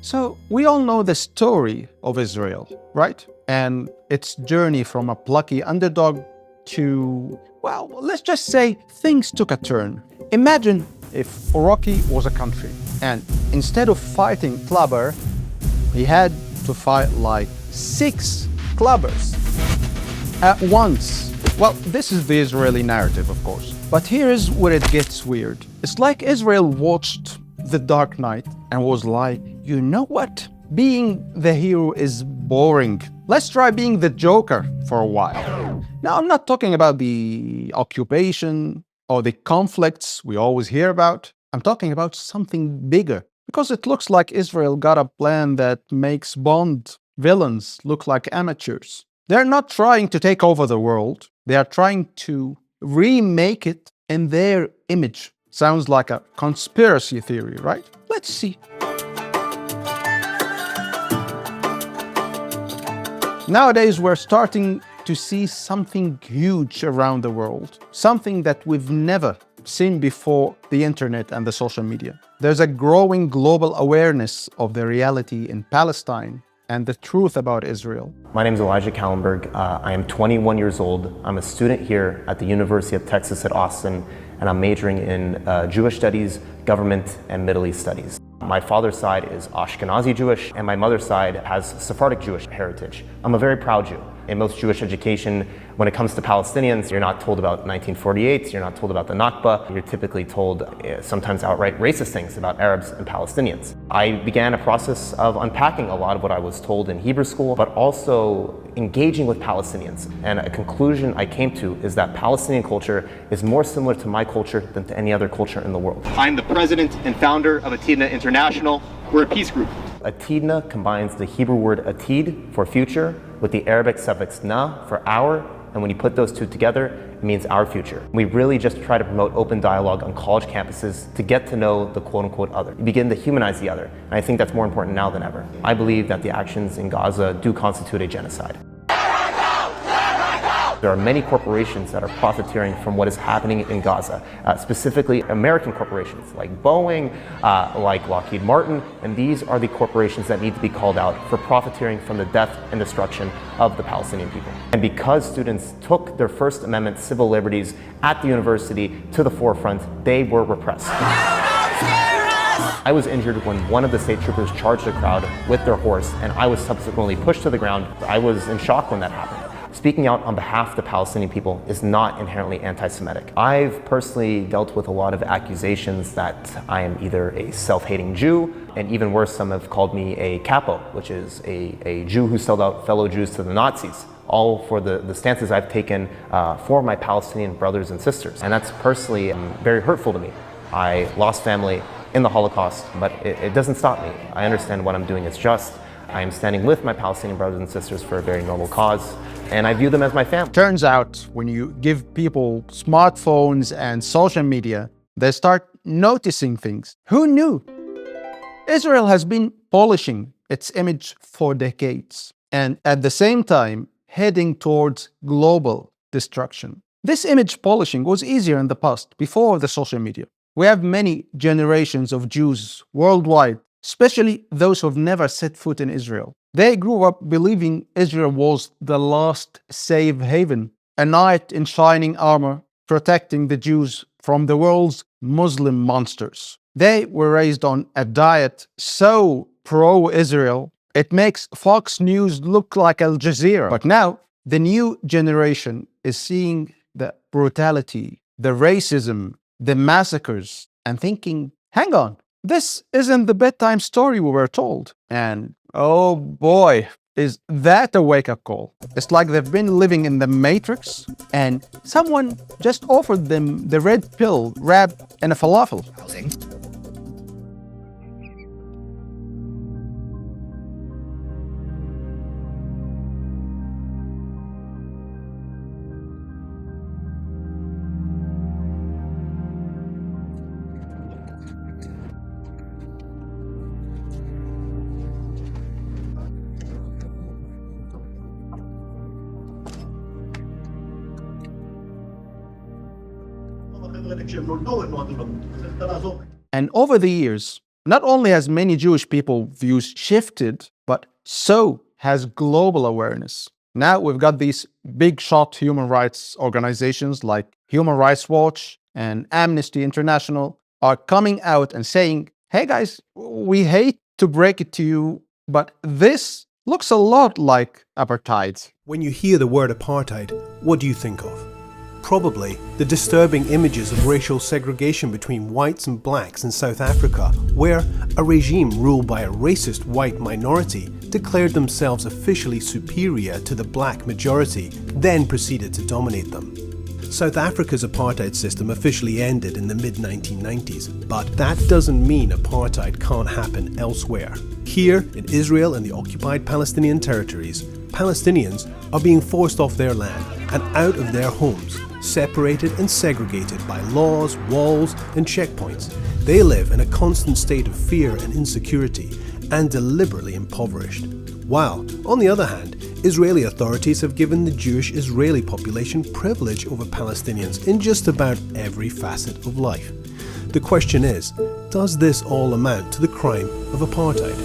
So we all know the story of Israel, right? And its journey from a plucky underdog to, well, let's just say things took a turn. Imagine if Iraqi was a country and instead of fighting clubber, he had to fight like 6 clubbers at once. Well, this is the Israeli narrative, of course. But here's where it gets weird. It's like Israel watched The Dark Knight and was like, you know what? Being the hero is boring. Let's try being the Joker for a while. Now, I'm not talking about the occupation or the conflicts we always hear about. I'm talking about something bigger. Because it looks like Israel got a plan that makes Bond villains look like amateurs. They're not trying to take over the world. They are trying to remake it in their image. Sounds like a conspiracy theory, right? Let's see. Nowadays, we're starting to see something huge around the world. Something that we've never seen before the internet and the social media. There's a growing global awareness of the reality in Palestine and the truth about Israel. My name is Elijah Kallenberg. I am 21 years old. I'm a student here at the University of Texas at Austin, and I'm majoring in Jewish studies, government, and Middle East studies. My father's side is Ashkenazi Jewish, and my mother's side has Sephardic Jewish heritage. I'm a very proud Jew. In most Jewish education, when it comes to Palestinians, you're not told about 1948, you're not told about the Nakba, you're typically told sometimes outright racist things about Arabs and Palestinians. I began a process of unpacking a lot of what I was told in Hebrew school, but also engaging with Palestinians. And a conclusion I came to is that Palestinian culture is more similar to my culture than to any other culture in the world. I'm the president and founder of Atidna International. We're a peace group. Atidna combines the Hebrew word atid for future with the Arabic suffix na for our, and when you put those two together, it means our future. We really just try to promote open dialogue on college campuses to get to know the quote-unquote other. You begin to humanize the other, and I think that's more important now than ever. I believe that the actions in Gaza do constitute a genocide. There are many corporations that are profiteering from what is happening in Gaza, specifically American corporations like Boeing, like Lockheed Martin, and these are the corporations that need to be called out for profiteering from the death and destruction of the Palestinian people. And because students took their First Amendment civil liberties at the university to the forefront, they were repressed. I was injured when one of the state troopers charged a crowd with their horse, and I was subsequently pushed to the ground. I was in shock when that happened. Speaking out on behalf of the Palestinian people is not inherently anti-Semitic. I've personally dealt with a lot of accusations that I am either a self-hating Jew, and even worse, some have called me a capo, which is a Jew who sold out fellow Jews to the Nazis, all for the stances I've taken for my Palestinian brothers and sisters. And that's personally very hurtful to me. I lost family in the Holocaust, but it doesn't stop me. I understand what I'm doing is just. I am standing with my Palestinian brothers and sisters for a very noble cause, and I view them as my family. Turns out, when you give people smartphones and social media, they start noticing things. Who knew? Israel has been polishing its image for decades, and at the same time, heading towards global destruction. This image polishing was easier in the past, before the social media. We have many generations of Jews worldwide, especially those who have never set foot in Israel. They grew up believing Israel was the last safe haven, a knight in shining armor protecting the Jews from the world's Muslim monsters. They were raised on a diet so pro-Israel, it makes Fox News look like Al Jazeera. But now, the new generation is seeing the brutality, the racism, the massacres, and thinking, hang on, this isn't the bedtime story we were told. And oh boy, is that a wake-up call. It's like they've been living in the Matrix and someone just offered them the red pill wrapped in a falafel. And over the years, Not only has many Jewish people views shifted, but so has global awareness. Now we've got these big shot human rights organizations like Human Rights Watch and Amnesty International are coming out and saying, hey guys, we hate to break it to you, but this looks a lot like apartheid. When you hear the word apartheid, what do you think of? Probably the disturbing images of racial segregation between whites and blacks in South Africa, where a regime ruled by a racist white minority declared themselves officially superior to the black majority, then proceeded to dominate them. South Africa's apartheid system officially ended in the mid-1990s, but that doesn't mean apartheid can't happen elsewhere. Here, in Israel and the occupied Palestinian territories, Palestinians are being forced off their land and out of their homes, separated and segregated by laws, walls, and checkpoints. They live in a constant state of fear and insecurity and deliberately impoverished. While, on the other hand, Israeli authorities have given the Jewish Israeli population privilege over Palestinians in just about every facet of life. The question is, does this all amount to the crime of apartheid?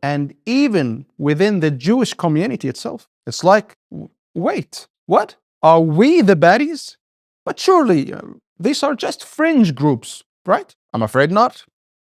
And even within the Jewish community itself, it's like, wait, what? Are we the baddies? But surely these are just fringe groups, right? I'm afraid not.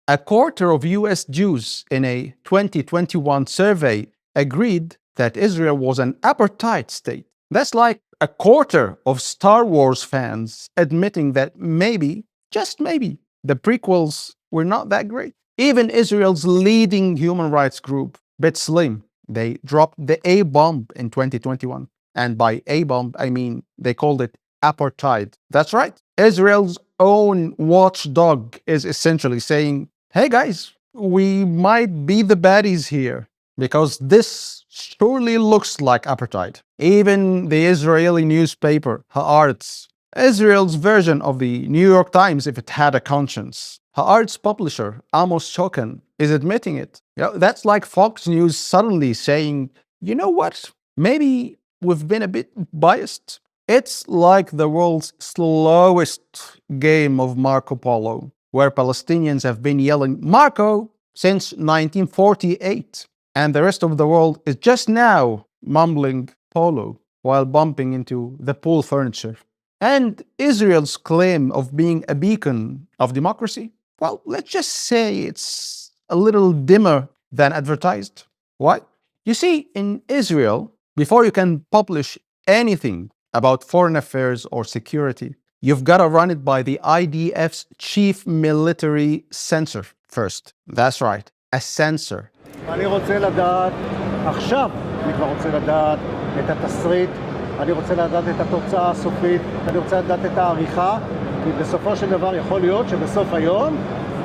A quarter of US Jews in a 2021 survey agreed that Israel was an apartheid state. That's like a quarter of Star Wars fans admitting that maybe, just maybe, the prequels were not that great. Even Israel's leading human rights group, B'Tselem, they dropped the A-bomb in 2021. And by A-bomb, I mean they called it apartheid. That's right. Israel's own watchdog is essentially saying, hey guys, we might be the baddies here because this surely looks like apartheid. Even the Israeli newspaper, Haaretz, Israel's version of the New York Times if it had a conscience, Haaretz publisher Amos Shokan is admitting it. That's like Fox News suddenly saying, you know what, maybe we've been a bit biased. It's like the world's slowest game of Marco Polo, where Palestinians have been yelling Marco since 1948, and the rest of the world is just now mumbling Polo while bumping into the pool furniture. And Israel's claim of being a beacon of democracy, well, let's just say it's a little dimmer than advertised. Why? You see, in Israel, before you can publish anything about foreign affairs or security, you've got to run it by the IDF's chief military censor first. That's right, a censor. אני רוצה לדעת, עכשיו אני כבר רוצה לדעת את התסריט, אני רוצה לדעת את התוצאה הסופית, אני רוצה לדעת את העריכה, כי בסופו של דבר יכול להיות שבסוף היום,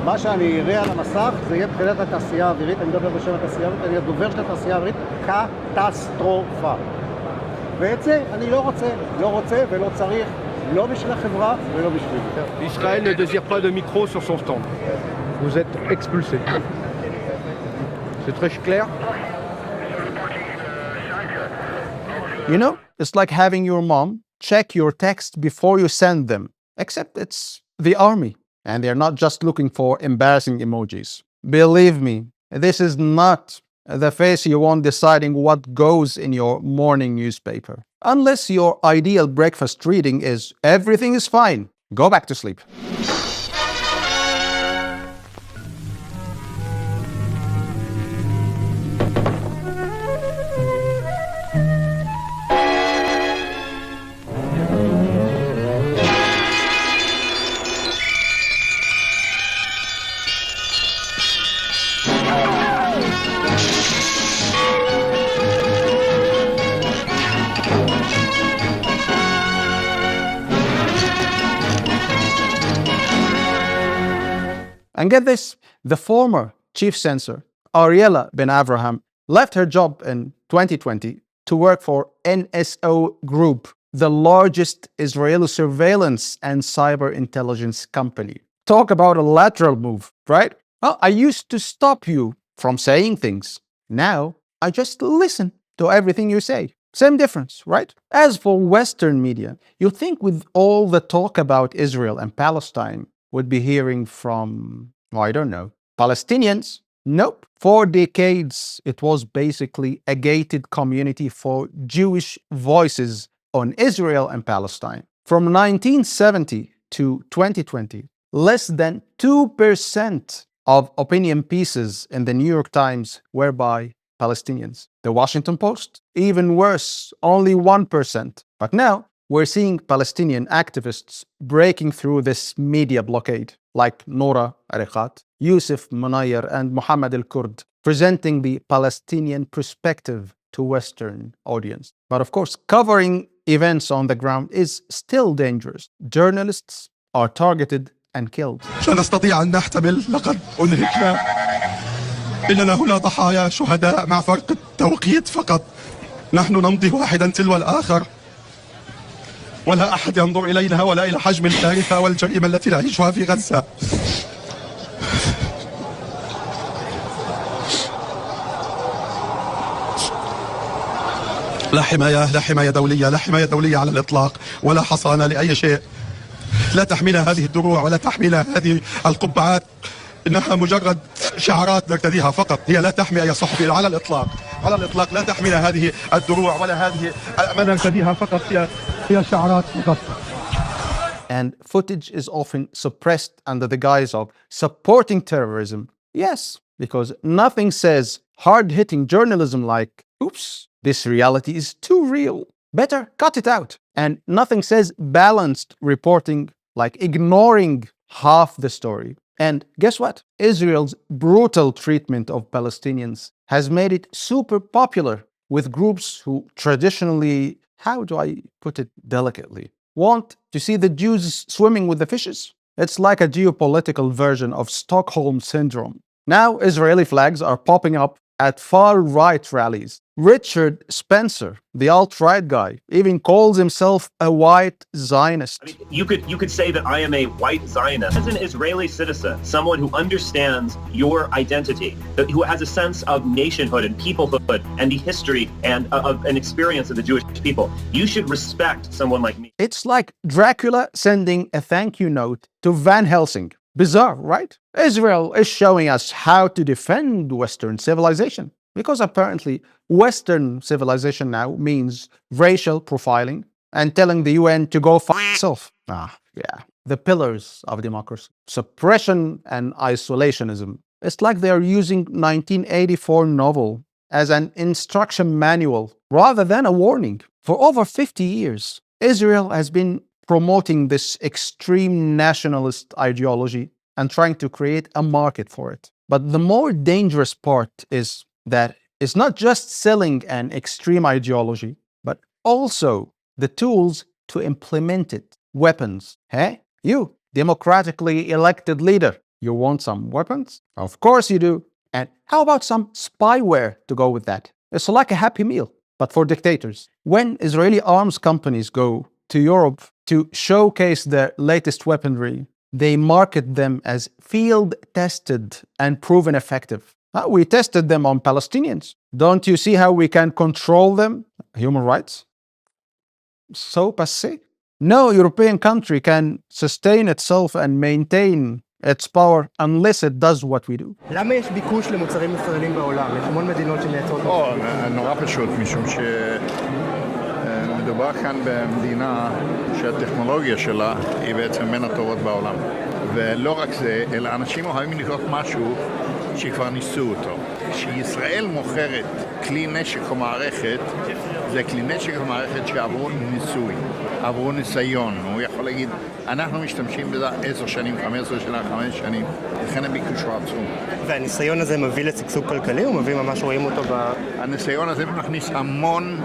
מה שאני אראה על המסך זה יהיה מבחינת התעשייה האווירית, אני מדבר בשם התעשייה האווירית, אני הדובר של התעשייה האווירית, קטסטרופה. ואת זה אני לא רוצה ולא צריך, לא בשביל החברה ולא בשבילי. Israël ne désire pas de micro sur son stand. Vous êtes expulsé. C'est très clair? You know, it's like having your mom check your text before you send them, except it's the army, and they're not just looking for embarrassing emojis. Believe me, this is not the face you want deciding what goes in your morning newspaper. Unless your ideal breakfast reading is everything is fine, go back to sleep. And get this, the former chief censor, Ariella Ben Avraham, left her job in 2020 to work for NSO Group, the largest Israeli surveillance and cyber intelligence company. Talk about a lateral move, right? Well, I used to stop you from saying things. Now, I just listen to everything you say. Same difference, right? As for Western media, you think with all the talk about Israel and Palestine, would be hearing from, well, I don't know, Palestinians? Nope. For decades, it was basically a gated community for Jewish voices on Israel and Palestine. From 1970 to 2020, less than 2% of opinion pieces in the New York Times were by Palestinians. The Washington Post, even worse, only 1%. But now we're seeing Palestinian activists breaking through this media blockade, like Nora Ariqat, Yusuf Munayyer, and Mohammed al-Kurd, presenting the Palestinian perspective to Western audience. But of course, covering events on the ground is still dangerous. Journalists are targeted and killed. لا نستطيع أن نحتمل، لقد أنهكنا. إننا هنا ضحايا شهداء مع فرق التوقيت فقط. نحن نمضي واحدا تلو الآخر، ولا أحد ينظر إلينا ولا إلى حجم الكارثة والجريمة التي نعيشها في غزة. لا حماية، لا حماية دولية، لا حماية دولية على الإطلاق، ولا حصانة لأي شيء. لا تحمينا هذه الدروع ولا تحمينا هذه القبعات، إنها مجرد شعارات نرتديها فقط. هي لا تحمي أي صحفي على الإطلاق، على الإطلاق لا تحمينا هذه الدروع ولا هذه ما نرتديها فقط. هي شعارات فقط. And footage is often suppressed under the guise of supporting terrorism. Yes, because nothing says hard-hitting journalism like, oops, this reality is too real. Better cut it out. And nothing says balanced reporting like ignoring half the story. And guess what? Israel's brutal treatment of Palestinians has made it super popular with groups who traditionally, how do I put it delicately, want to see the Jews swimming with the fishes. It's like a geopolitical version of Stockholm Syndrome. Now Israeli flags are popping up at far-right rallies. Richard Spencer, the alt-right guy, even calls himself a white Zionist. I mean, you could say that I am a white Zionist. As an Israeli citizen, someone who understands your identity, who has a sense of nationhood and peoplehood and the history and of an experience of the Jewish people, you should respect someone like me. It's like Dracula sending a thank you note to Van Helsing. Bizarre, right? Israel is showing us how to defend Western civilization. Because apparently Western civilization now means racial profiling and telling the UN to go fuck itself. Yeah. The pillars of democracy. Suppression and isolationism. It's like they are using 1984 novel as an instruction manual rather than a warning. For over 50 years, Israel has been promoting this extreme nationalist ideology and trying to create a market for it. But the more dangerous part is that it's not just selling an extreme ideology, but also the tools to implement it. Weapons. Hey, you, democratically elected leader, you want some weapons? Of course you do. And how about some spyware to go with that? It's like a happy meal, but for dictators. When Israeli arms companies go to Europe to showcase their latest weaponry, they market them as field-tested and proven effective. We tested them on Palestinians. Don't you see how we can control them? Human rights? So passé. No European country can sustain itself and maintain its power unless it does what we do. למה יש ביקוש למוצרים ישראלים בעולם? יש המון מדינות שמייצרות... נורא פשוט, משום מדובר כאן במדינה שהטכנולוגיה שלה היא בעצם בין הטובות בעולם. ולא רק זה, אלא אנשים אוהבים לקרוא משהו שכבר ניסו אותו. כשישראל מוכרת כלי נשק או מערכת, זה כלי נשק או מערכת שעברו ניסוי, עברו ניסיון. הוא יכול להגיד, אנחנו משתמשים בזה 10 שנים, 15 שנה, 5 שנים. לכן הביקוש הוא עצום. והניסיון הזה מביא לשגשוג כלכלי? הוא מביא ממש רואים אותו הניסיון הזה מכניס המון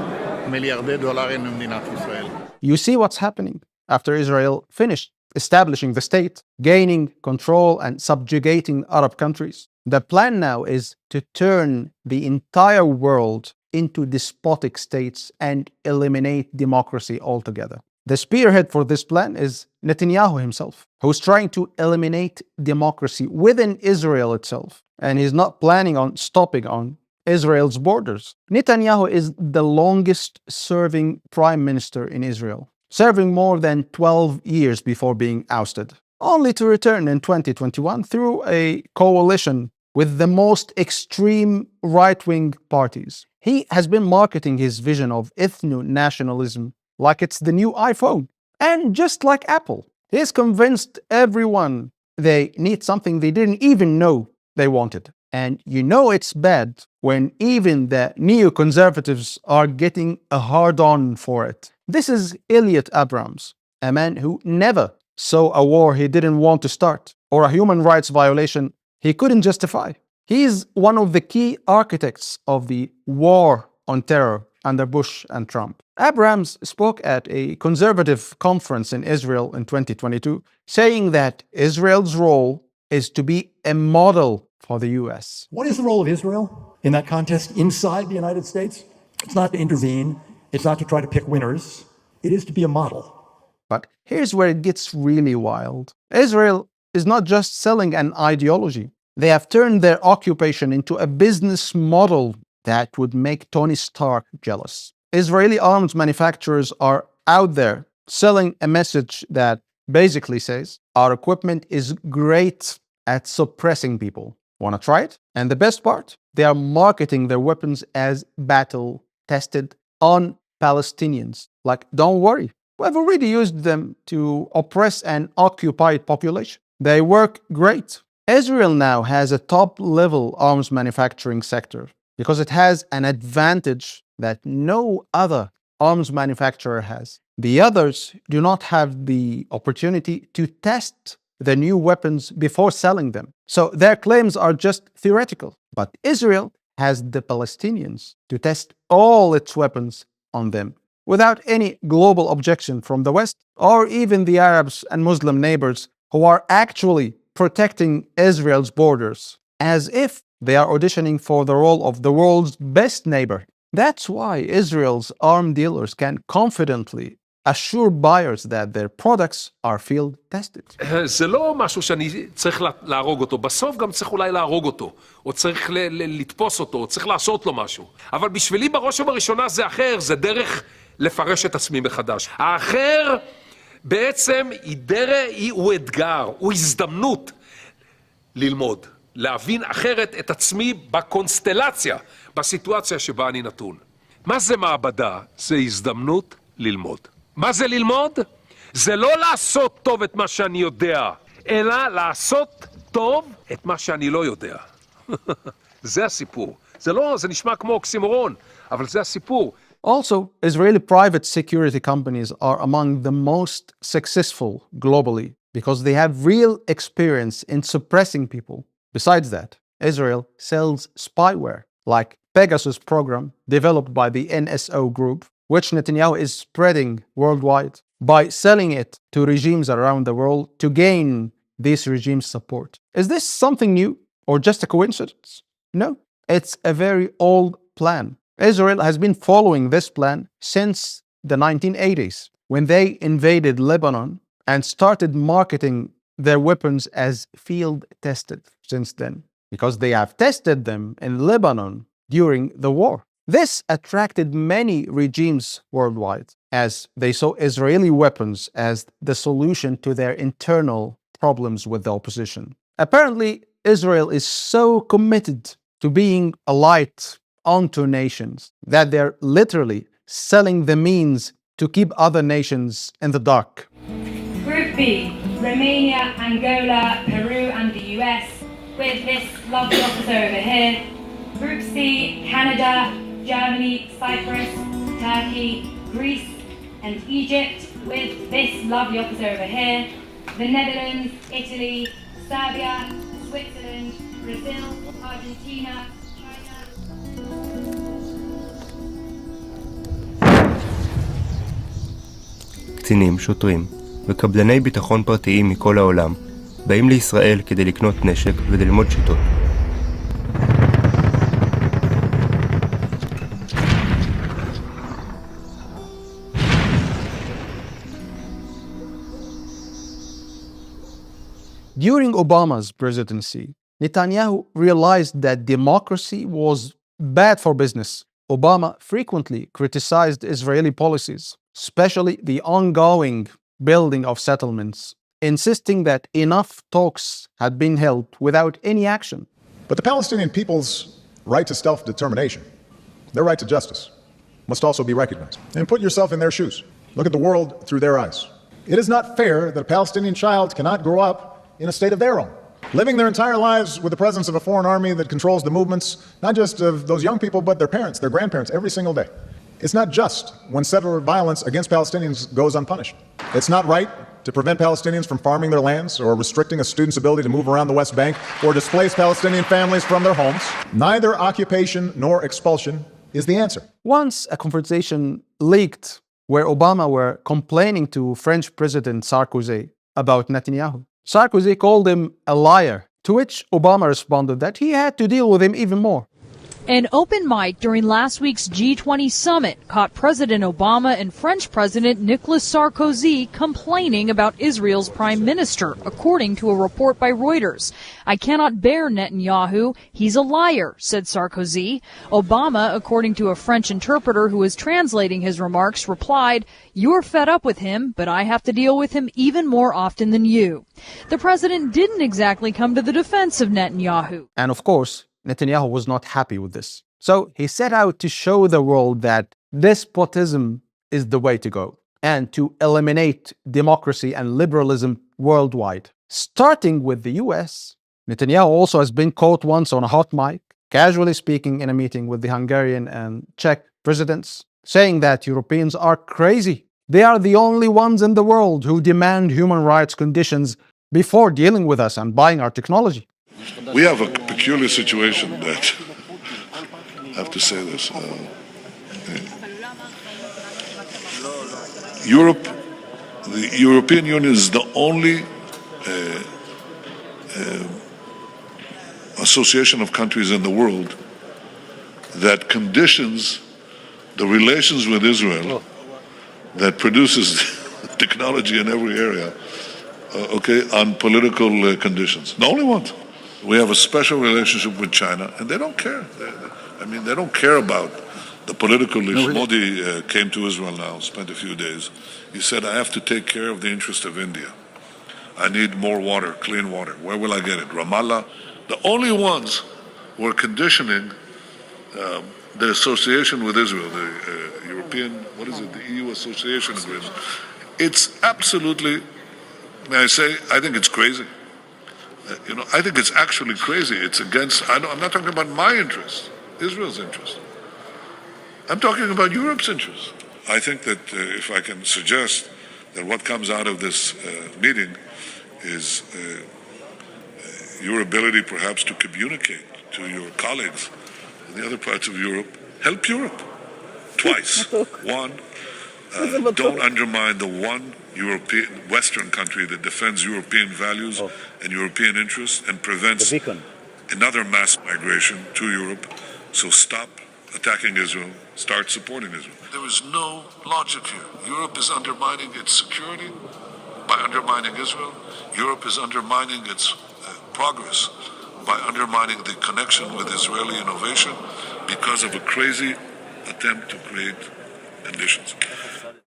מיליארדי דולרים למדינת ישראל. You see what's happening after Israel finished establishing the state, gaining control and subjugating Arab countries. The plan now is to turn the entire world into despotic states and eliminate democracy altogether. The spearhead for this plan is Netanyahu himself, who's trying to eliminate democracy within Israel itself. And he's not planning on stopping on Israel's borders. Netanyahu is the longest serving prime minister in Israel, serving more than 12 years before being ousted. only to return in 2021 through a coalition with the most extreme right-wing parties. He has been marketing his vision of ethno-nationalism like it's the new iPhone. And just like Apple, he's convinced everyone they need something they didn't even know they wanted. And you know it's bad when even the neoconservatives are getting a hard-on for it. This is Elliot Abrams, a man who never saw a war he didn't want to start or a human rights violation he couldn't justify. He is one of the key architects of the war on terror under Bush and Trump. Abrams spoke at a conservative conference in Israel in 2022, saying that Israel's role is to be a model for the US. What is the role of Israel in that contest inside the United States? It's not to intervene. It's not to try to pick winners. It is to be a model. But here's where it gets really wild. Israel is not just selling an ideology. They have turned their occupation into a business model that would make Tony Stark jealous. Israeli arms manufacturers are out there selling a message that basically says, our equipment is great at suppressing people. Want to try it? And the best part? They are marketing their weapons as battle-tested on Palestinians. Like, don't worry, we've already used them to oppress an occupied population. They work great. Israel now has a top-level arms manufacturing sector because it has an advantage that no other arms manufacturer has. The others do not have the opportunity to test the new weapons before selling them. So their claims are just theoretical. But Israel has the Palestinians to test all its weapons on them without any global objection from the West or even the Arabs and Muslim neighbors who are actually protecting Israel's borders, as if they are auditioning for the role of the world's best neighbor. That's why Israel's arms dealers can confidently assure buyers that their products are field tested. זה לא משהו שאני צריך להרוג אותו, בסוף גם צריך אולי להרוג אותו, או צריך לתפוס אותו, או צריך לעשות לו משהו. אבל בשבילי בראש ובראשונה זה אחר, זה דרך לפרש את עצמי מחדש. האחר בעצם הוא אתגר, הוא הזדמנות ללמוד, להבין אחרת את עצמי בקונסטלציה, בסיטואציה שבה אני נתון. מה זה מעבדה? זה הזדמנות ללמוד. מה זה ללמוד? זה לא לעשות טוב את מה שאני יודע, אלא לעשות טוב את מה שאני לא יודע. זה הסיפור. זה נשמע כמו אוקסימורון, אבל זה הסיפור. Also, Israeli private security companies are among the most successful globally because they have real experience in suppressing people. Besides that, Israel sells spyware like Pegasus program developed by the NSO group, which Netanyahu is spreading worldwide by selling it to regimes around the world to gain these regimes' support. Is this something new or just a coincidence? No, it's a very old plan. Israel has been following this plan since the 1980s, when they invaded Lebanon and started marketing their weapons as field-tested since then, because they have tested them in Lebanon during the war. This attracted many regimes worldwide, as they saw Israeli weapons as the solution to their internal problems with the opposition. Apparently, Israel is so committed to being a light onto nations that they're literally selling the means to keep other nations in the dark. Group B, Romania, Angola, Peru and the US, with this lovely officer over here. Group C, Canada, Germany, Cyprus, Turkey, Greece and Egypt, with this lovely officer over here. The Netherlands, Italy, Serbia, Switzerland, Brazil, Argentina, קצינים, שוטרים וקבלני ביטחון פרטיים מכל העולם באים לישראל כדי לקנות נשק וללמוד שיטות. During Obama's presidency, Netanyahu realized that democracy was bad for business. Obama frequently criticized Israeli policies, especially the ongoing building of settlements insisting that enough talks had been held without any action. But the Palestinian people's right to self-determination, their right to justice, must also be recognized. And put yourself in their shoes. Look at the world through their eyes. It is not fair that a Palestinian child cannot grow up in a state of their own, living their entire lives with the presence of a foreign army that controls the movements, not just of those young people, but their parents, their grandparents, every single day. It's not just when settler violence against Palestinians goes unpunished. It's not right to prevent Palestinians from farming their lands or restricting a student's ability to move around the West Bank or displace Palestinian families from their homes. Neither occupation nor expulsion is the answer. Once a conversation leaked where Obama were complaining to French President Sarkozy about Netanyahu. Sarkozy called him a liar, to which Obama responded that he had to deal with him even more. An open mic during last week's G20 summit caught President Obama and French President Nicolas Sarkozy complaining about Israel's prime minister, according to a report by Reuters. "I cannot bear Netanyahu. He's a liar," said Sarkozy. Obama, according to a French interpreter who was translating his remarks, replied, "You're fed up with him, but I have to deal with him even more often than you." The president didn't exactly come to the defense of Netanyahu. And of course, Netanyahu was not happy with this. So he set out to show the world that despotism is the way to go and to eliminate democracy and liberalism worldwide. Starting with the US, Netanyahu also has been caught once on a hot mic, casually speaking in a meeting with the Hungarian and Czech presidents, saying that Europeans are crazy. They are the only ones in the world who demand human rights conditions before dealing with us and buying our technology. We have a peculiar situation that, I have to say this, Europe, the European Union is the only association of countries in the world that conditions the relations with Israel, that produces technology in every area, on political conditions. The only ones. We have a special relationship with China, and they don't care. They don't care about the political issues. Modi came to Israel now, spent a few days. He said, "I have to take care of the interest of India. I need more water, clean water. Where will I get it? Ramallah." The only ones who are conditioning the association with Israel, the the EU Association Agreement. It's absolutely, may I say, I think it's crazy. I think it's actually crazy. It's against, I'm not talking about my interest, Israel's interest. I'm talking about Europe's interest. I think that if I can suggest that what comes out of this meeting is your ability perhaps to communicate to your colleagues in the other parts of Europe, help Europe twice. One, don't undermine the one European Western country that defends European values and European interests and prevents another mass migration to Europe. So stop attacking Israel, start supporting Israel. There is no logic here. Europe is undermining its security by undermining Israel. Europe is undermining its progress by undermining the connection with Israeli innovation because of a crazy attempt to create conditions.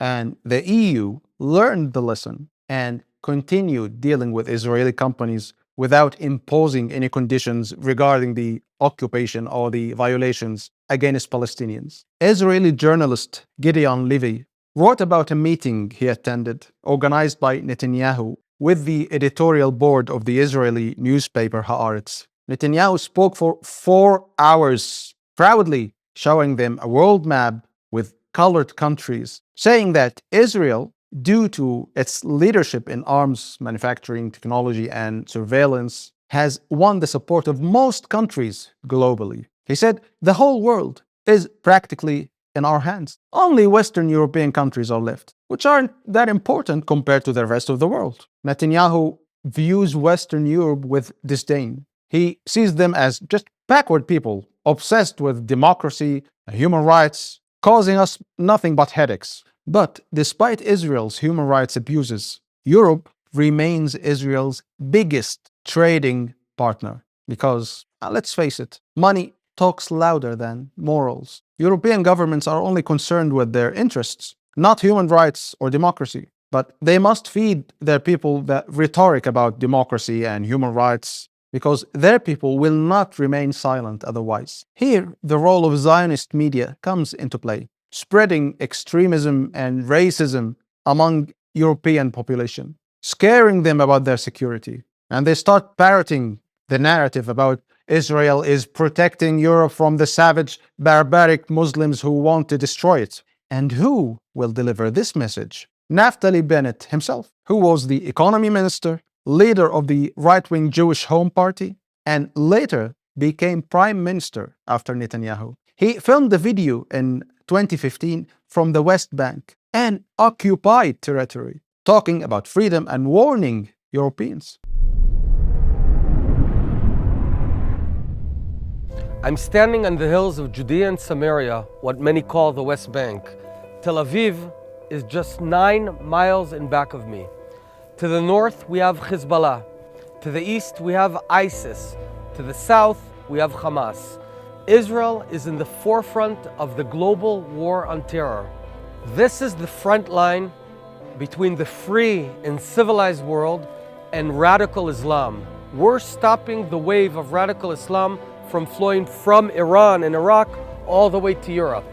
And the EU learned the lesson and continued dealing with Israeli companies without imposing any conditions regarding the occupation or the violations against Palestinians. Israeli journalist Gideon Levy wrote about a meeting he attended, organized by Netanyahu, with the editorial board of the Israeli newspaper Haaretz. Netanyahu spoke for 4 hours, proudly showing them a world map with colored countries, saying that Israel, due to its leadership in arms manufacturing, technology, and surveillance, has won the support of most countries globally. He said, the whole world is practically in our hands. Only Western European countries are left, which aren't that important compared to the rest of the world. Netanyahu views Western Europe with disdain. He sees them as just backward people, obsessed with democracy and human rights, causing us nothing but headaches. But despite Israel's human rights abuses, Europe remains Israel's biggest trading partner because, let's face it, money talks louder than morals. European governments are only concerned with their interests, not human rights or democracy. but they must feed their people the rhetoric about democracy and human rights, because their people will not remain silent otherwise. Here, the role of Zionist media comes into play, spreading extremism and racism among European population, scaring them about their security. And they start parroting the narrative about Israel is protecting Europe from the savage, barbaric Muslims who want to destroy it. And who will deliver this message? Naftali Bennett himself, who was the economy minister, leader of the right-wing Jewish Home Party, and later became prime minister after Netanyahu. He filmed the video in 2015 from the West Bank, an occupied territory, talking about freedom and warning Europeans. I'm standing on the hills of Judea and Samaria, what many call the West Bank. Tel Aviv is just 9 miles in back of me. To the north, we have Hezbollah. To the east, we have ISIS. To the south, we have Hamas. Israel is in the forefront of the global war on terror. This is the front line between the free and civilized world and radical Islam. We're stopping the wave of radical Islam from flowing from Iran and Iraq all the way to Europe.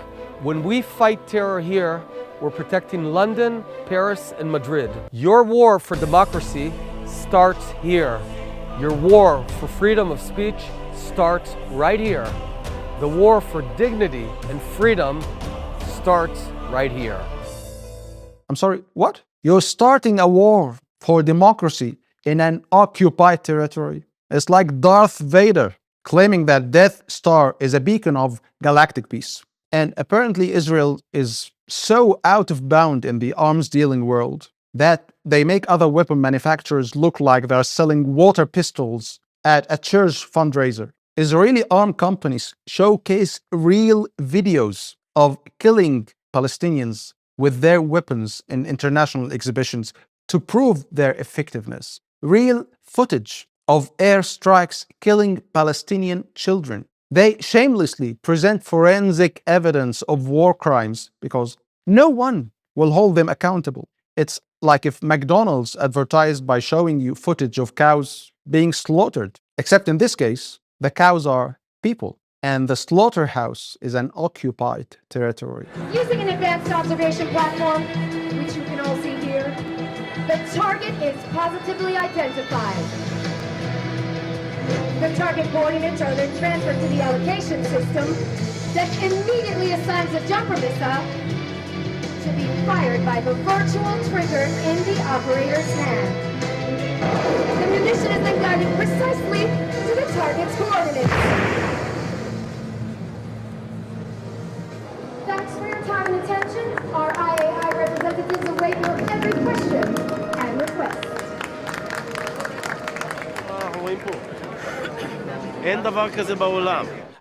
When we fight terror here, we're protecting London, Paris, and Madrid. Your war for democracy starts here. Your war for freedom of speech starts right here. The war for dignity and freedom starts right here. I'm sorry, what? You're starting a war for democracy in an occupied territory. It's like Darth Vader claiming that Death Star is a beacon of galactic peace. And apparently Israel is so out of bound in the arms dealing world that they make other weapon manufacturers look like they're selling water pistols at a church fundraiser. Israeli armed companies showcase real videos of killing Palestinians with their weapons in international exhibitions to prove their effectiveness. Real footage of airstrikes killing Palestinian children. They shamelessly present forensic evidence of war crimes because no one will hold them accountable. It's like if McDonald's advertised by showing you footage of cows being slaughtered, except in this case, the cows are people, and the slaughterhouse is an occupied territory. Using an advanced observation platform, which you can all see here, the target is positively identified. The target coordinates are then transferred to the allocation system that immediately assigns a jumper missile to be fired by the virtual trigger in the operator's hand. The munition is then guided precisely to the target's coordinates. Thanks for your time and attention. Our IAI representatives await your every question and request.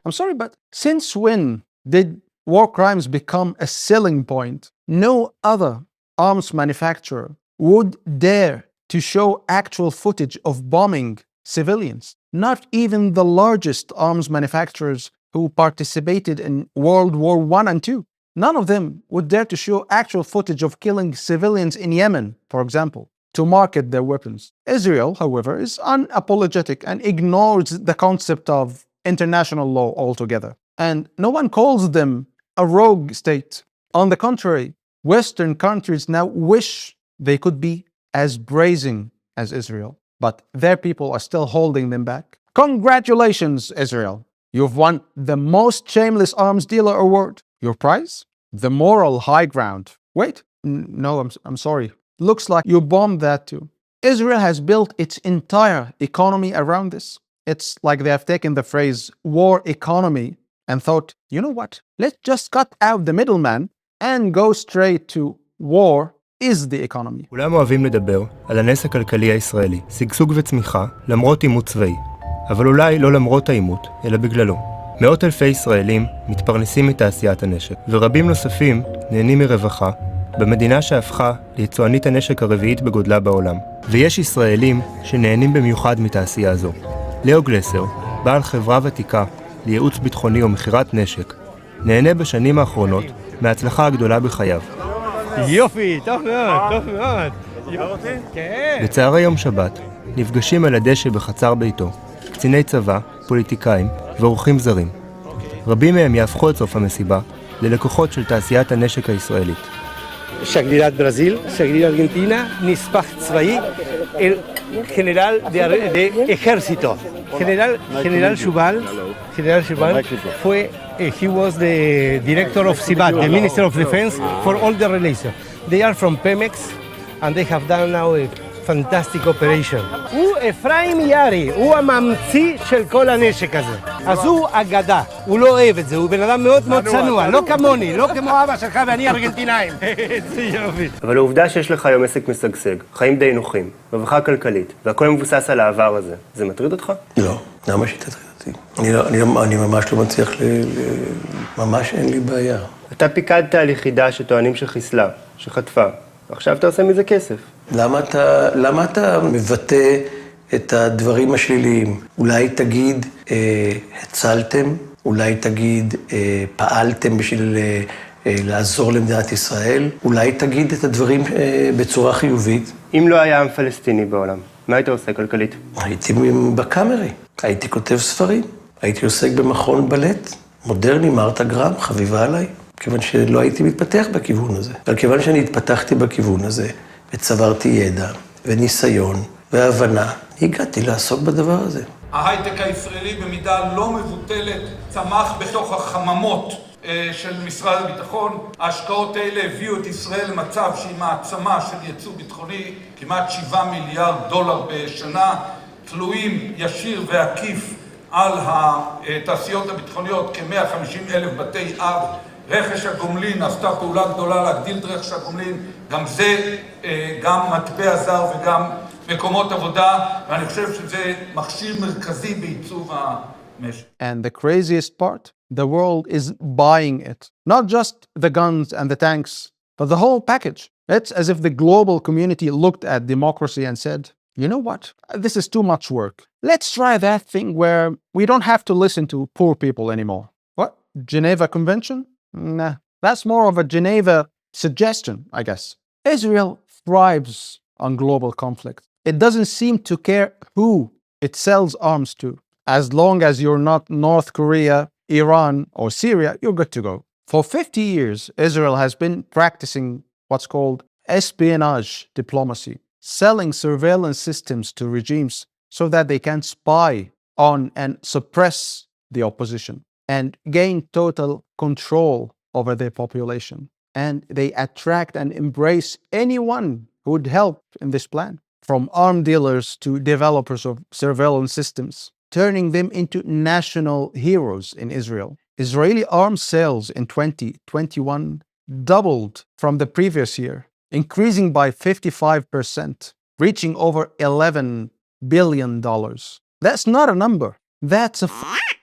I'm sorry, but since when did war crimes become a selling point? No other arms manufacturer would dare to show actual footage of bombing civilians. Not even the largest arms manufacturers who participated in World War I and II. None of them would dare to show actual footage of killing civilians in Yemen, for example, to market their weapons. Israel, however, is unapologetic and ignores the concept of international law altogether. And no one calls them a rogue state. On the contrary, Western countries now wish they could be as brazen as Israel, but their people are still holding them back. Congratulations, Israel! You've won the most shameless arms dealer award. Your prize? The moral high ground. Wait, no, I'm sorry. Looks like you bombed that too. Israel has built its entire economy around this. It's like they have taken the phrase war economy and thought, you know what? Let's just cut out the middleman and go straight to war is the economy. כולם אוהבים לדבר על הנס הכלכלי הישראלי, שגשוג וצמיחה, למרות עימות צבאי. אבל אולי לא למרות העימות, אלא בגללו. מאות אלפי ישראלים מתפרנסים מתעשיית הנשק, ורבים נוספים נהנים מרווחה, במדינה שהפכה ליצואנית הנשק הרביעית בגודלה בעולם. ויש ישראלים שנהנים במיוחד מתעשייה זו. לאו גלסר, בעל חברה ותיקה לייעוץ ביטחוני ומכירת נשק, נהנה בשנים האחרונות מההצלחה הגדולה בחייו. יופי, טוב מאוד, טוב מאוד. כן. בצהרי יום שבת נפגשים על הדשא בחצר ביתו קציני צבא, פוליטיקאים ואורחים זרים. רבים מהם יהפכו את סוף המסיבה ללקוחות של תעשיית הנשק הישראלית. שגרירת ברזיל, שגריר ארגנטינה, נספח צבאי, גנרל de ejército. General Subal, he was the director of SIBAT, the Minister of Defense, for all the relations. They are from Pemex, and they have done now a fantastic operation. הוא אפרים יארי, הוא הממציא של כל הנשק הזה. אז הוא אגדה, הוא לא אוהב את זה, הוא בן אדם מאוד מאוד צנוע, לא כמוני, לא כמו אבא שלך ואני ארגנטינאים. איזה יופי. אבל העובדה שיש לך היום עסק משגשג, חיים די נוחים, רווחה כלכלית, והכל מבוסס על העבר הזה, זה מטריד אותך? לא, למה שתטריד אותי? אני ממש לא מצליח, ממש אין לי בעיה. אתה פיקדת על יחידה שטוענים שחיסלה, שחטפה, ועכשיו אתה עושה מזה כסף. למה אתה מבטא את הדברים השליליים? אולי תגיד, הצלתם? אולי תגיד, פעלתם בשביל לעזור למדינת ישראל? אולי תגיד את הדברים בצורה חיובית? אם לא היה עם פלסטיני בעולם, מה היית עושה כלכלית? הייתי בקאמרי, הייתי כותב ספרים, הייתי עוסק במכון בלט, מודרני, מרתה גרם, חביבה עליי, כיוון שלא הייתי מתפתח בכיוון הזה. אבל כיוון שאני התפתחתי בכיוון הזה, וצברתי ידע וניסיון והבנה, הגעתי לעסוק בדבר הזה. ההייטק הישראלי במידה לא מבוטלת צמח בתוך החממות של משרד הביטחון. ההשקעות האלה הביאו את ישראל למצב שהיא מעצמה של ייצוא ביטחוני, כמעט 7 מיליארד דולר בשנה, תלויים ישיר ועקיף על התעשיות הביטחוניות, כ-150,000 בתי אב. רכש הגומלין, עשתה פעולה גדולה להגדיל את רכש הגומלין, גם זה, גם מטבע זר וגם מקומות עבודה, ואני חושב שזה מכשיר מרכזי בעיצוב המשק. And the craziest part, the world is buying it. Not just the guns and the tanks, but the whole package. It's as if the global community looked at democracy and said, you know what, this is too much work. Let's try that thing where we don't have to listen to poor people anymore. What? Geneva Convention? Nah, that's more of a Geneva suggestion, I guess. Israel thrives on global conflict. It doesn't seem to care who it sells arms to. As long as you're not North Korea, Iran, or Syria, you're good to go. For 50 years, Israel has been practicing what's called espionage diplomacy, selling surveillance systems to regimes so that they can spy on and suppress the opposition and gain total control over their population. And they attract and embrace anyone who would help in this plan, from arm dealers to developers of surveillance systems, turning them into national heroes in Israel. Israeli arms sales in 2021 doubled from the previous year, increasing by 55%, reaching over $11 billion. That's not a number. That's a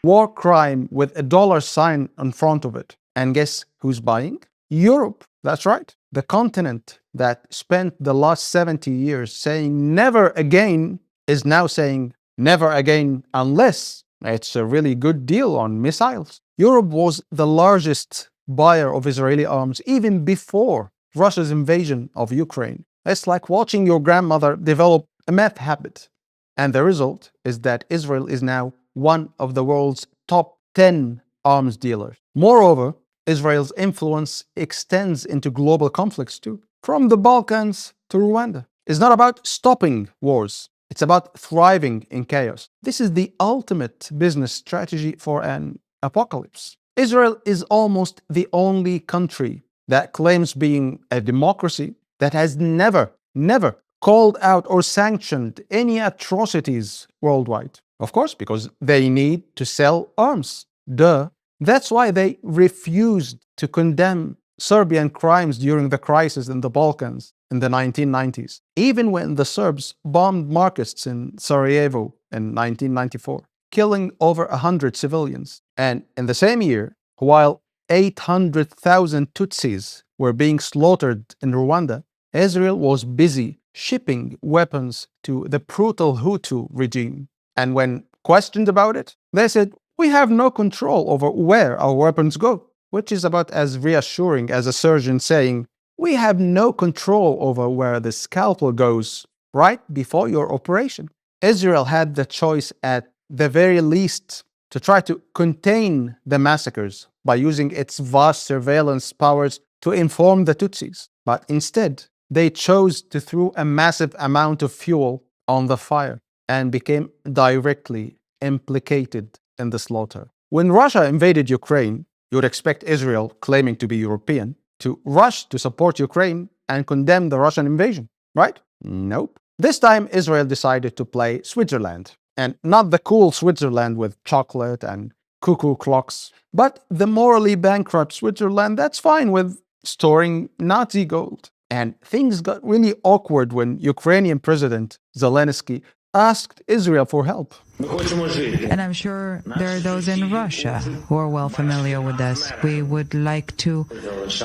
war crime with a dollar sign in front of it. And guess who's buying? Europe. That's right. The continent that spent the last 70 years saying never again is now saying never again unless it's a really good deal on missiles. Europe was the largest buyer of Israeli arms even before Russia's invasion of Ukraine. It's like watching your grandmother develop a meth habit. And the result is that Israel is now one of the world's top 10 arms dealers. Moreover, Israel's influence extends into global conflicts too, from the Balkans to Rwanda. It's not about stopping wars. It's about thriving in chaos. This is the ultimate business strategy for an apocalypse. Israel is almost the only country that claims being a democracy that has never called out or sanctioned any atrocities worldwide. Of course, because they need to sell arms. Duh. That's why they refused to condemn Serbian crimes during the crisis in the Balkans in the 1990s, even when the Serbs bombed markets in Sarajevo in 1994, killing over 100 civilians. And in the same year, while 800,000 Tutsis were being slaughtered in Rwanda, Israel was busy shipping weapons to the brutal Hutu regime. And when questioned about it, they said, we have no control over where our weapons go, which is about as reassuring as a surgeon saying, We have no control over where the scalpel goes right before your operation. Israel had the choice at the very least to try to contain the massacres by using its vast surveillance powers to inform the Tutsis. But instead, they chose to throw a massive amount of fuel on the fire and became directly implicated in the slaughter. When Russia invaded Ukraine, you would expect Israel, claiming to be European, to rush to support Ukraine and condemn the Russian invasion, right? Nope. This time, Israel decided to play Switzerland. And not the cool Switzerland with chocolate and cuckoo clocks, but the morally bankrupt Switzerland that's fine with storing Nazi gold. And things got really awkward when Ukrainian President Zelensky asked Israel for help. And I'm sure there are those in Russia who are well familiar with this. We would like to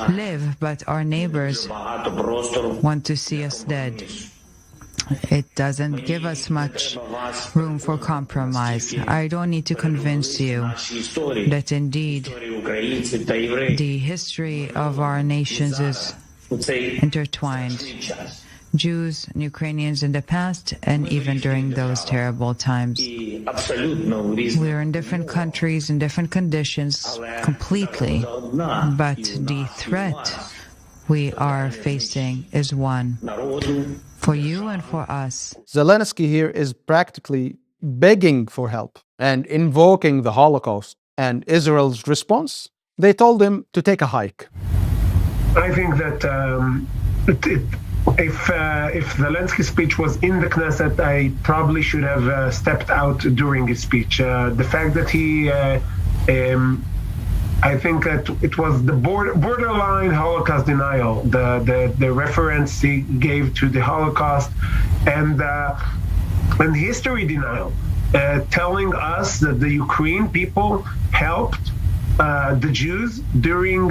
live, but our neighbors want to see us dead. It doesn't give us much room for compromise. I don't need to convince you that indeed the history of our nations is intertwined. Jews and Ukrainians in the past and even during those terrible times. We are in different countries, in different conditions, completely, but the threat we are facing is one. For you and for us. Zelensky here is practically begging for help and invoking the Holocaust. And Israel's response? They told him to take a hike. I think that if Zelensky's speech was in the Knesset, I probably should have stepped out during his speech. The fact that he, I think that it was the borderline Holocaust denial, the reference he gave to the Holocaust, and history denial, telling us that the Ukrainian people helped the Jews during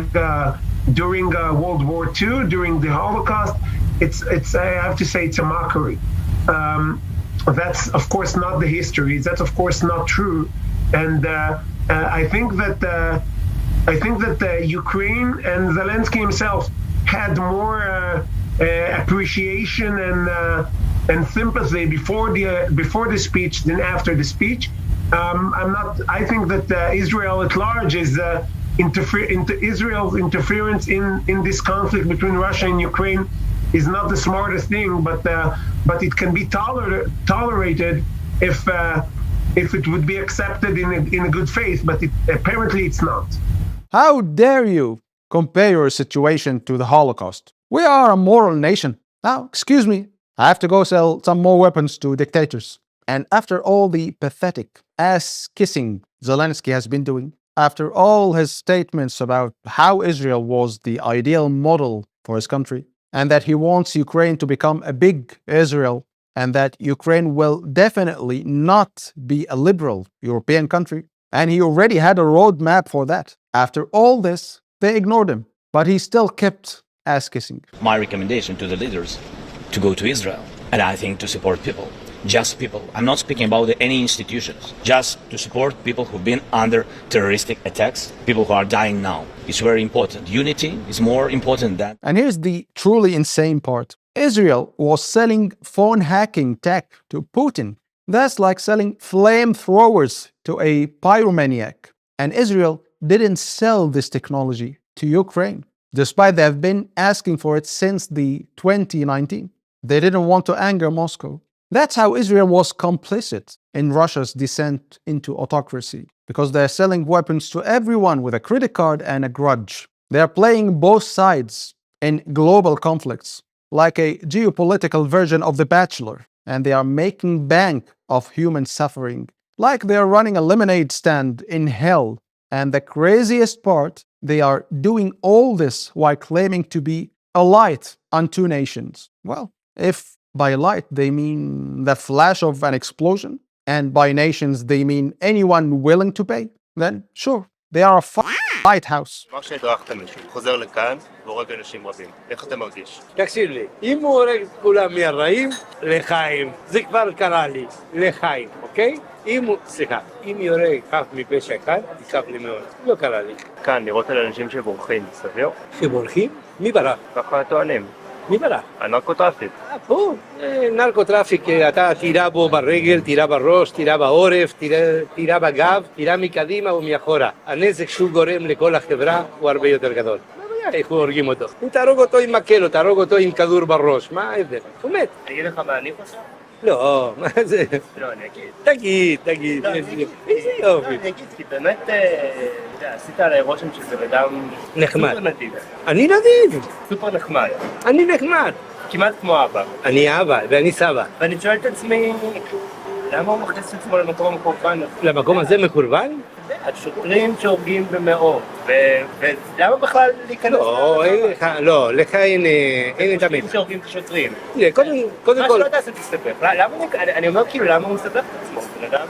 World War II, during the Holocaust. It's I have to say it's a mockery. That's of course not the history. That's of course not true. And I think that Ukraine and Zelensky himself had more appreciation and sympathy before the speech than after the speech. I think that Israel at large is Israel's interference in this conflict between Russia and Ukraine is not the smartest thing, but it can be tolerated if it would be accepted in a good faith. But apparently it's not. How dare you compare your situation to the Holocaust? We are a moral nation. Now, excuse me, I have to go sell some more weapons to dictators. And after all the pathetic ass-kissing Zelensky has been doing, after all his statements about how Israel was the ideal model for his country, and that he wants Ukraine to become a big Israel, and that Ukraine will definitely not be a liberal European country, and he already had a roadmap for that. After all this, they ignored him, but he still kept ass-kissing. My recommendation to the leaders to go to Israel, and I think to support people. Just people. I'm not speaking about any institutions. Just to support people who've been under terroristic attacks, people who are dying now. It's very important. Unity is more important than... And here's the truly insane part. Israel was selling phone hacking tech to Putin. That's like selling flamethrowers to a pyromaniac. And Israel didn't sell this technology to Ukraine, despite they have been asking for it since the 2019. They didn't want to anger Moscow. That's how Israel was complicit in Russia's descent into autocracy, because they're selling weapons to everyone with a credit card and a grudge. They're playing both sides in global conflicts, like a geopolitical version of The Bachelor, and they are making bank of human suffering, like they are running a lemonade stand in hell. And the craziest part, they are doing all this while claiming to be a light on two nations. Well, if by light they mean the flash of an explosion, and by nations they mean anyone willing to pay, then sure, they are a lighthouse. אמר שהדרכת מישהו, חוזר לכאן והורג אנשים רבים. איך אתה מרגיש? תקשיב לי, אם הוא הורג את כולם מהרעים, לחיים. זה כבר קרה לי, לחיים, אוקיי? אם יורג חף מפשע כאן, יסף לי מאוד. לא קרה לי. כאן, לראות על אנשים שבורחים, סביר? שבורחים? מי ברח? ככה טוענים. מי ברח? הנרקוטראפיק. פה, נרקוטראפיק, אתה תירה בו ברגל, תירה בראש, תירה בעורף, תירה בגב, תירה מקדימה ומאחורה. הנזק שהוא גורם לכל החברה הוא הרבה יותר גדול. איך הוא הורגים אותו? אם תהרוג אותו עם מקל או תהרוג אותו עם כדור בראש, מה ההבדל? הוא מת. תגיד לך מה אני חושב? לא, מה זה? לא, אני אגיד. תגיד. איזה יופי. אני אגיד, כי באמת, עשית עליי רושם שזה אדם נחמד. סופר נדיב. אני נדיב. סופר נחמד. אני נחמד. כמעט כמו אבא. אני אבא ואני סבא. ואני שואל את עצמי, למה הוא מכניס את עצמו למקום המקורבן? למקום הזה מקורבן? השוטרים שהורגים במאות, ולמה בכלל להיכנס? לא, לך אין את המת. שהורגים את השוטרים. קודם כל... מה שלא תעשה תסתבך. אני אומר כאילו למה הוא מסתבך את עצמו?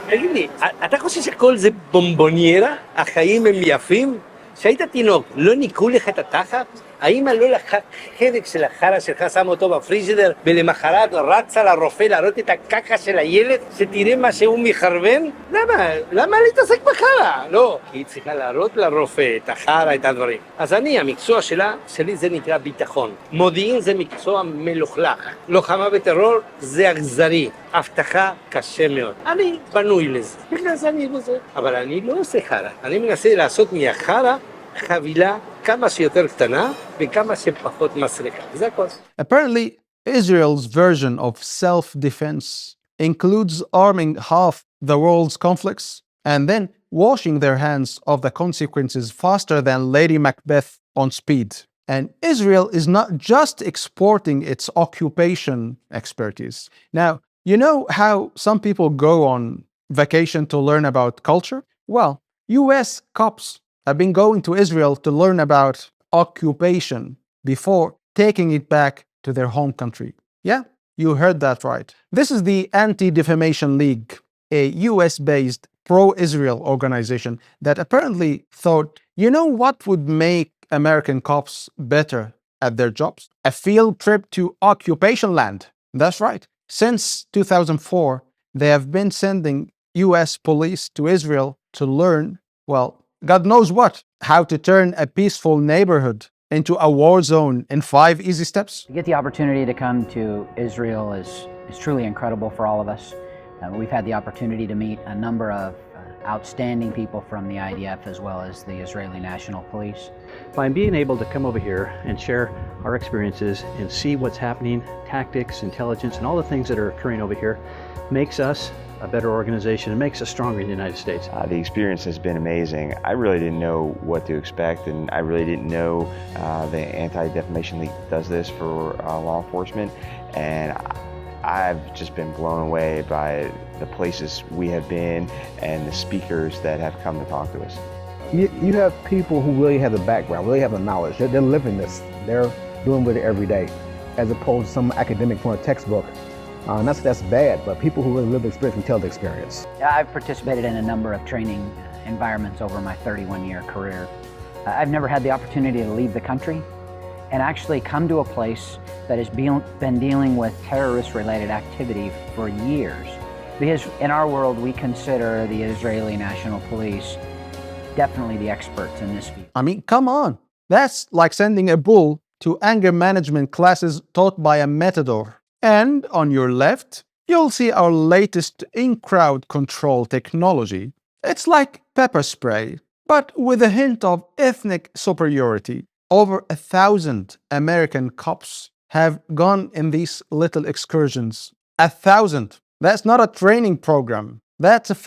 תגיד לי, אתה חושב שכל זה בומבוניירה? החיים הם יפים? כשהיית תינוק, לא ניקו לך את התחת? האמא לא לקחה חלק של החרא שלך, שם אותו בפריג'ידר, ולמחרת רצה לרופא להראות את הקקה של הילד, שתראה מה שהוא מחרבן? למה להתעסק בחרא? לא, כי היא צריכה להראות לרופא את החרא, את הדברים. אז המקצוע שלי זה נקרא ביטחון. מודיעין זה מקצוע מלוכלך. לוחמה בטרור זה אכזרי. הבטחה קשה מאוד. אני בנוי לזה. בגלל זה אני בזה. אבל אני לא עושה חרא. אני מנסה לעשות מהחרא חבילה כמה שיותר קטנה וכמה שפחות מסריקה. זה הכל. Apparently, Israel's version of self-defense includes arming half the world's conflicts and then washing their hands of the consequences faster than Lady Macbeth on speed. And Israel is not just exporting its occupation expertise. Now, you know how some people go on vacation to learn about culture? Well, US cops have been going to Israel to learn about occupation before taking it back to their home country. Yeah, you heard that right. This is the Anti-Defamation League, a US-based pro-Israel organization that apparently thought, you know what would make American cops better at their jobs? A field trip to occupation land. That's right. Since 2004, they have been sending US police to Israel to learn, well, God knows what, how to turn a peaceful neighborhood into a war zone in 5 easy steps. To get the opportunity to come to Israel is truly incredible for all of us. We've had the opportunity to meet a number of outstanding people from the IDF as well as the Israeli National Police. By being able to come over here and share our experiences and see what's happening, tactics, intelligence, and all the things that are occurring over here makes us a better organization and makes us stronger in the United States. The experience has been amazing. I really didn't know what to expect, and I really didn't know the Anti-Defamation League does this for law enforcement, and I've just been blown away by the places we have been and the speakers that have come to talk to us. You have people who really have the background, really have the knowledge. They're living this. They're doing with it every day, as opposed to some academic from a textbook. Not that that's bad, but people who really live the experience can tell the experience. I've participated in a number of training environments over my 31-year career. I've never had the opportunity to leave the country and actually come to a place that has been dealing with terrorist-related activity for years. Because in our world, we consider the Israeli National Police definitely the experts in this field. I mean, come on. That's like sending a bull to anger management classes taught by a matador. And on your left, you'll see our latest in-crowd control technology. It's like pepper spray, but with a hint of ethnic superiority. Over 1,000 American cops have gone in these little excursions. 1,000. That's not a training program. That's a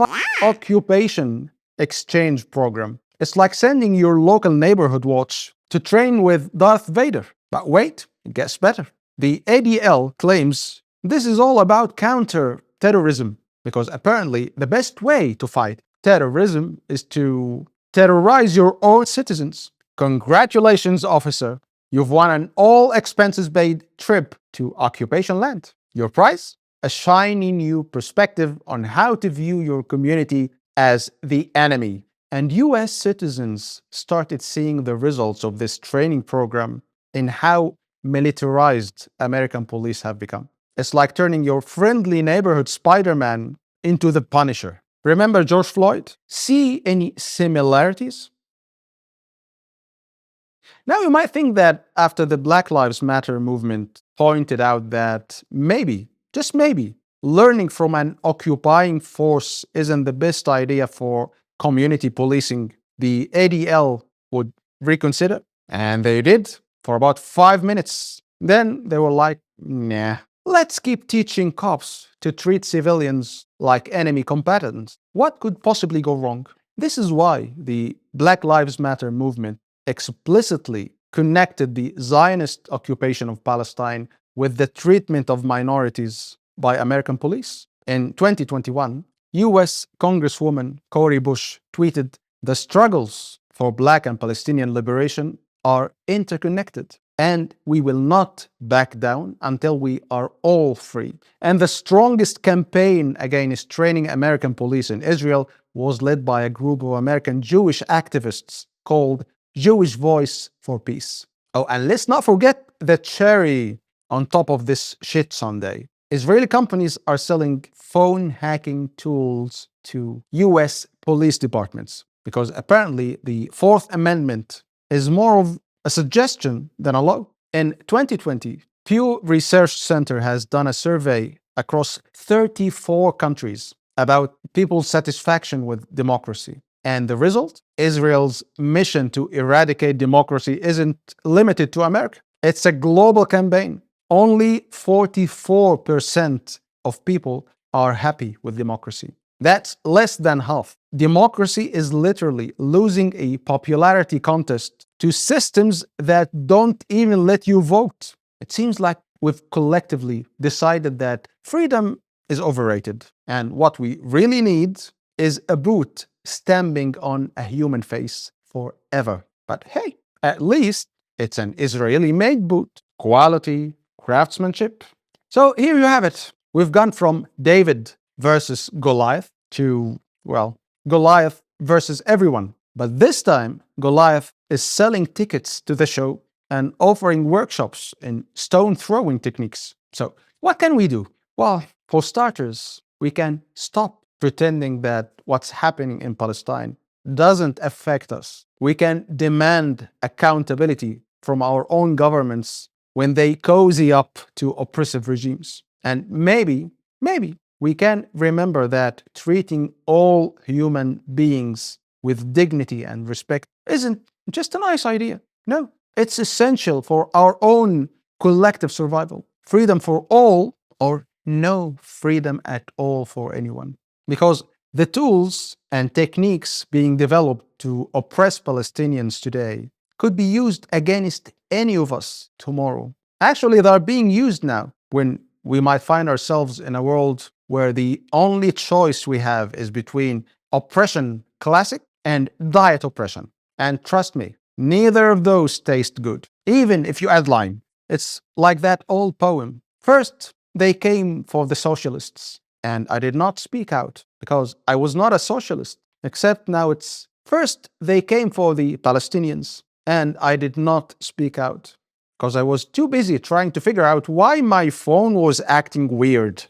occupation exchange program. It's like sending your local neighborhood watch to train with Darth Vader. But wait, it gets better. The ADL claims this is all about counter-terrorism, because apparently the best way to fight terrorism is to terrorize your own citizens. Congratulations, officer. You've won an all-expenses-paid trip to occupation land. Your prize? A shiny new perspective on how to view your community as the enemy. And US citizens started seeing the results of this training program in how militarized American police have become. It's like turning your friendly neighborhood Spider-Man into the Punisher. Remember George Floyd? See any similarities? Now you might think that after the Black Lives Matter movement pointed out that maybe, just maybe, learning from an occupying force isn't the best idea for community policing, the ADL would reconsider. And they did for about 5 minutes. Then they were like, nah, let's keep teaching cops to treat civilians like enemy combatants. What could possibly go wrong? This is why the Black Lives Matter movement explicitly connected the Zionist occupation of Palestine with the treatment of minorities by American police. In 2021, US Congresswoman Cori Bush tweeted, "The struggles for Black and Palestinian liberation are interconnected, and we will not back down until we are all free." And the strongest campaign against training American police in Israel was led by a group of American Jewish activists called Jewish Voice for Peace. Oh, and let's not forget the cherry on top of this shit sundae. Israeli companies are selling phone hacking tools to US police departments because apparently the Fourth Amendment is more of a suggestion than a law. In 2020, Pew Research Center has done a survey across 34 countries about people's satisfaction with democracy. And the result? Israel's mission to eradicate democracy isn't limited to America. It's a global campaign. Only 44% of people are happy with democracy. That's less than half. Democracy is literally losing a popularity contest to systems that don't even let you vote. It seems like we've collectively decided that freedom is overrated, and what we really need is a boot stamping on a human face forever. But hey, at least it's an Israeli-made boot. Quality, craftsmanship. So here you have it. We've gone from David versus Goliath to, well, Goliath versus everyone. But this time, Goliath is selling tickets to the show and offering workshops in stone-throwing techniques. So what can we do? Well, for starters, we can stop pretending that what's happening in Palestine doesn't affect us. We can demand accountability from our own governments when they cozy up to oppressive regimes. And maybe we can remember that treating all human beings with dignity and respect isn't just a nice idea. No, it's essential for our own collective survival. Freedom for all, or no freedom at all for anyone. Because the tools and techniques being developed to oppress Palestinians today could be used against any of us tomorrow. Actually, they are being used now when we might find ourselves in a world where the only choice we have is between oppression classic and diet oppression. And trust me, neither of those taste good, even if you add lime. It's like that old poem. First, they came for the socialists, and I did not speak out because I was not a socialist, except now it's first they came for the Palestinians, and I did not speak out because I was too busy trying to figure out why my phone was acting weird.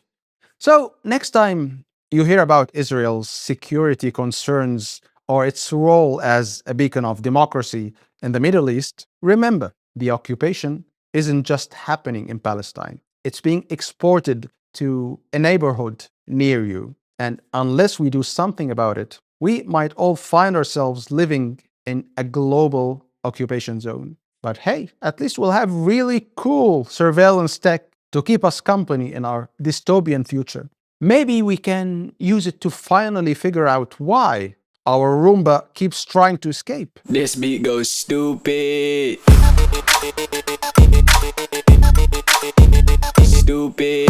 So next time you hear about Israel's security concerns or its role as a beacon of democracy in the Middle East, remember, the occupation isn't just happening in Palestine. It's being exported to a neighborhood near you. And unless we do something about it, we might all find ourselves living in a global occupation zone. But hey, at least we'll have really cool surveillance tech to keep us company in our dystopian future. Maybe we can use it to finally figure out why our Roomba keeps trying to escape. This beat goes stupid. Stupid.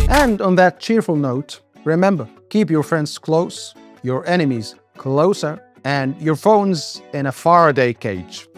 And on that cheerful note, remember, keep your friends close, your enemies closer, and your phones in a Faraday cage.